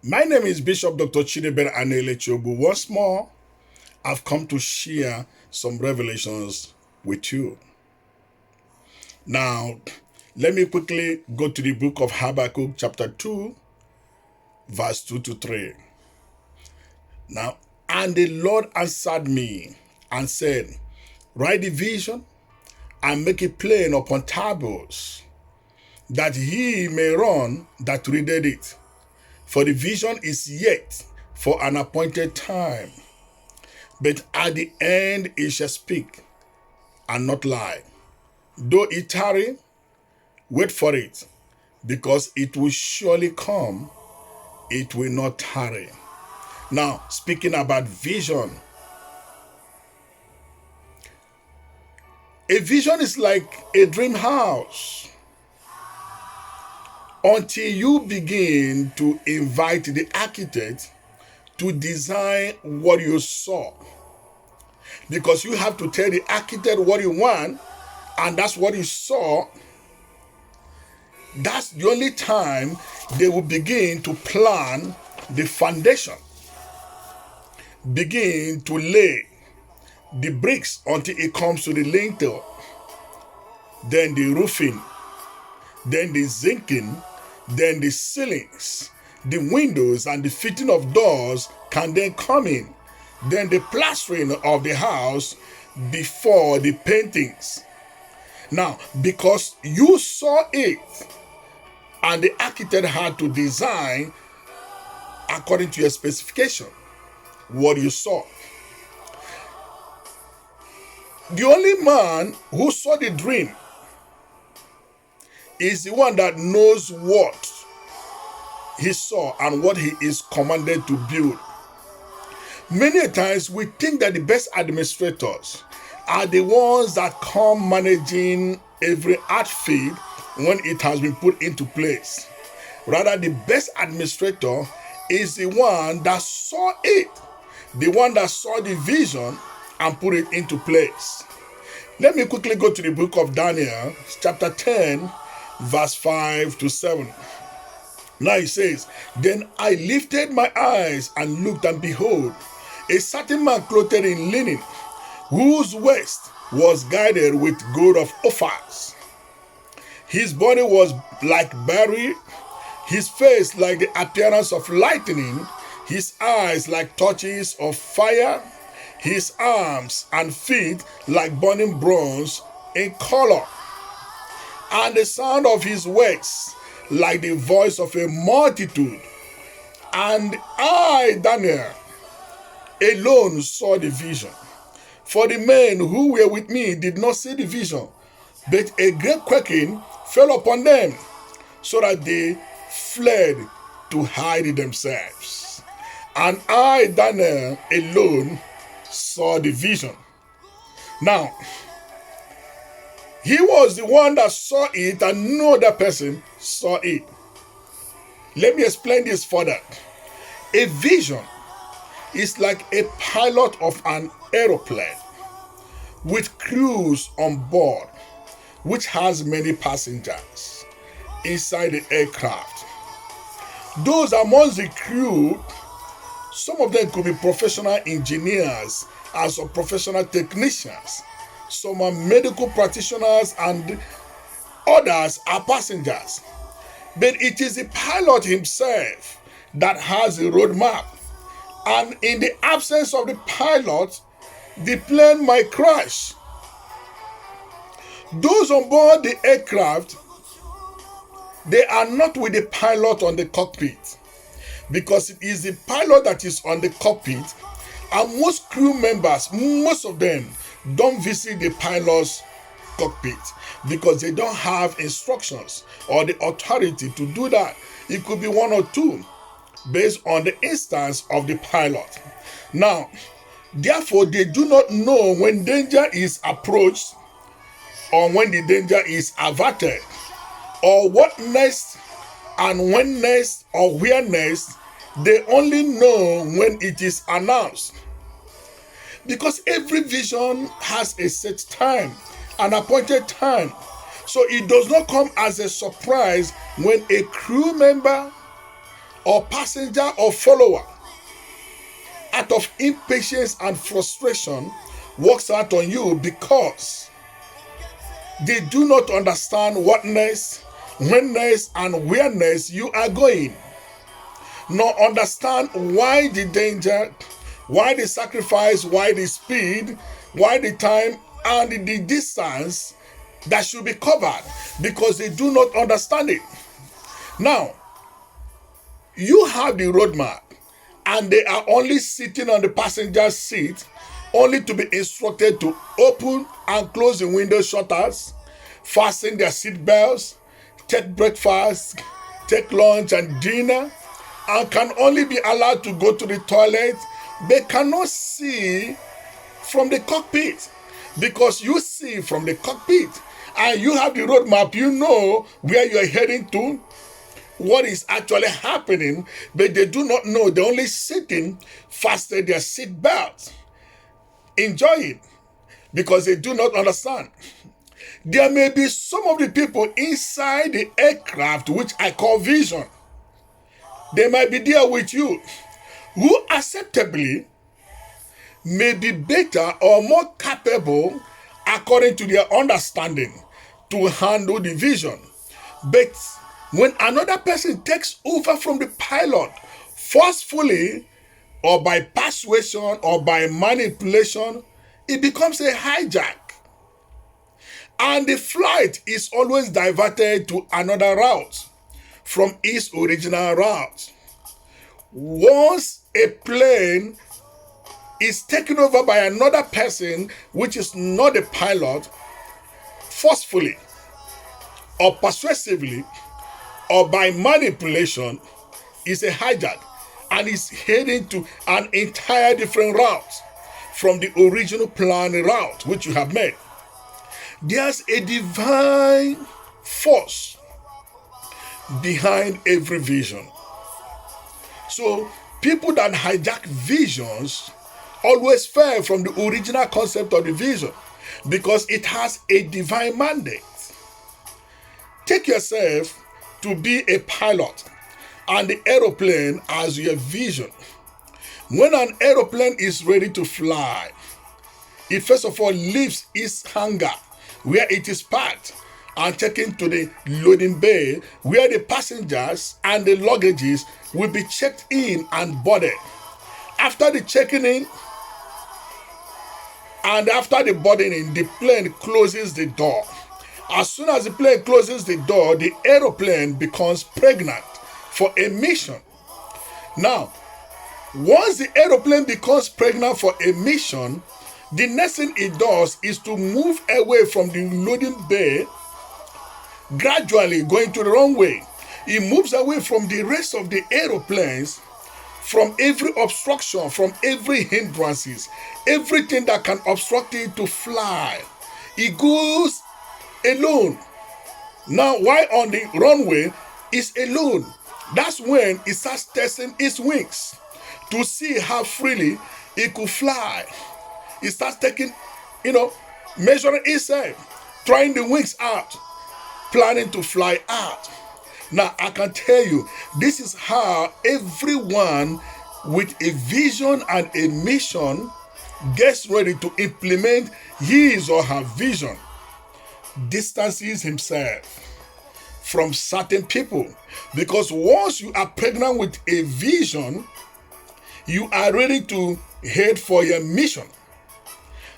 My name is Bishop Dr. Chideben Anele Chobu. Once more, I've come to share some revelations with you. Now, let me quickly go to the book of Habakkuk, chapter 2, verse 2 to 3. Now, and the Lord answered me and said, write the vision and make it plain upon tables, that he may run that readeth it. For the vision is yet for an appointed time, but at the end it shall speak and not lie. Though it tarry, wait for it, because it will surely come, it will not tarry. Now, speaking about vision, a vision is like a dream house until you begin to invite the architect to design what you saw. Because you have to tell the architect what you want, and that's what you saw. That's the only time they will begin to plan the foundation, begin to lay the bricks until it comes to the lintel, then the roofing, then the zinking, then the ceilings, the windows and the fitting of doors can then come in, then the plastering of the house before the paintings. Now, because you saw it and the architect had to design according to your specification what you saw. The only man who saw the dream is the one that knows what he saw and what he is commanded to build. Many times we think that the best administrators are the ones that come managing every outfit when it has been put into place. Rather, the best administrator is the one that saw it, the one that saw the vision and put it into place. Let me quickly go to the book of Daniel, chapter 10, verse 5 to 7. Now it says, then I lifted my eyes and looked, and behold, a certain man clothed in linen, whose waist was girded with gold of Ophir. His body was like berry, his face like the appearance of lightning, his eyes like torches of fire, his arms and feet like burning bronze in color, and the sound of his words like the voice of a multitude. And I, Daniel, alone saw the vision. For the men who were with me did not see the vision, but a great quaking fell upon them, so that they fled to hide themselves. And I, Daniel, alone saw the vision. Now, he was the one that saw it, and no other person saw it. Let me explain this further. A vision is like a pilot of an aeroplane with crews on board, which has many passengers inside the aircraft. Those amongst the crew, some of them could be professional engineers and some professional technicians. Some are medical practitioners and others are passengers. But it is the pilot himself that has a roadmap. And in the absence of the pilot, the plane might crash. Those on board the aircraft, they are not with the pilot on the cockpit, because it is the pilot that is on the cockpit, and most crew members, most of them, don't visit the pilot's cockpit because they don't have instructions or the authority to do that. It could be one or two based on the instance of the pilot. Now, therefore, they do not know when danger is approached or when the danger is averted, or what next and when next or where next. They only know when it is announced. Because every vision has a set time, an appointed time. So it does not come as a surprise when a crew member or passenger or follower, out of impatience and frustration, walks out on you because they do not understand what next, when next, and where next you are going, nor understand why the danger, why the sacrifice, why the speed, why the time, and the distance that should be covered, because they do not understand it. Now, you have the roadmap, and they are only sitting on the passenger seat, only to be instructed to open and close the window shutters, fasten their seat belts, take breakfast, take lunch and dinner, and can only be allowed to go to the toilet. They cannot see from the cockpit, because you see from the cockpit and you have the roadmap, you know where you're heading to, what is actually happening, but they do not know. They're only sitting, fasten their seat belts, enjoying, because they do not understand. There may be some of the people inside the aircraft, which I call vision. They might be there with you, who acceptably may be better or more capable according to their understanding to handle the vision. But when another person takes over from the pilot forcefully, or by persuasion, or by manipulation, it becomes a hijack. And the flight is always diverted to another route from its original route. Once a plane is taken over by another person, which is not the pilot, forcefully or persuasively or by manipulation, is a hijack and is heading to an entire different route from the original planned route which you have made. There's a divine force behind every vision. So people that hijack visions always fail from the original concept of the vision, because it has a divine mandate. Take yourself to be a pilot and the aeroplane as your vision. When an aeroplane is ready to fly, it first of all leaves its hangar where it is parked and taken to the loading bay, where the passengers and the luggages will be checked in and boarded. After the checking in and after the boarding in, the plane closes the door. As soon as the plane closes the door, the aeroplane becomes pregnant for a mission. Now, once the aeroplane becomes pregnant for a mission, the next thing it does is to move away from the loading bay, gradually going to the runway. It moves away from the rest of the aeroplanes, from every obstruction, from every hindrances, everything that can obstruct it to fly. It goes alone. Now, while on the runway, it's alone. That's when it starts testing its wings to see how freely it could fly. It starts taking, measuring itself, trying the wings out, planning to fly out. Now, I can tell you, this is how everyone with a vision and a mission gets ready to implement his or her vision. Distances himself from certain people, because once you are pregnant with a vision, you are ready to head for your mission.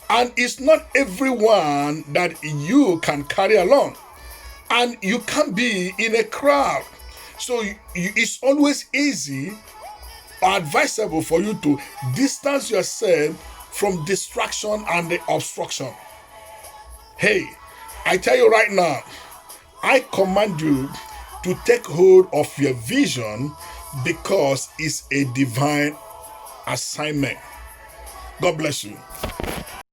And it's not everyone that you can carry along, and you can't be in a crowd. So it's always easy or advisable for you to distance yourself from distraction and the obstruction. Hey, I tell you right now, I command you to take hold of your vision, because it's a divine assignment. God bless you.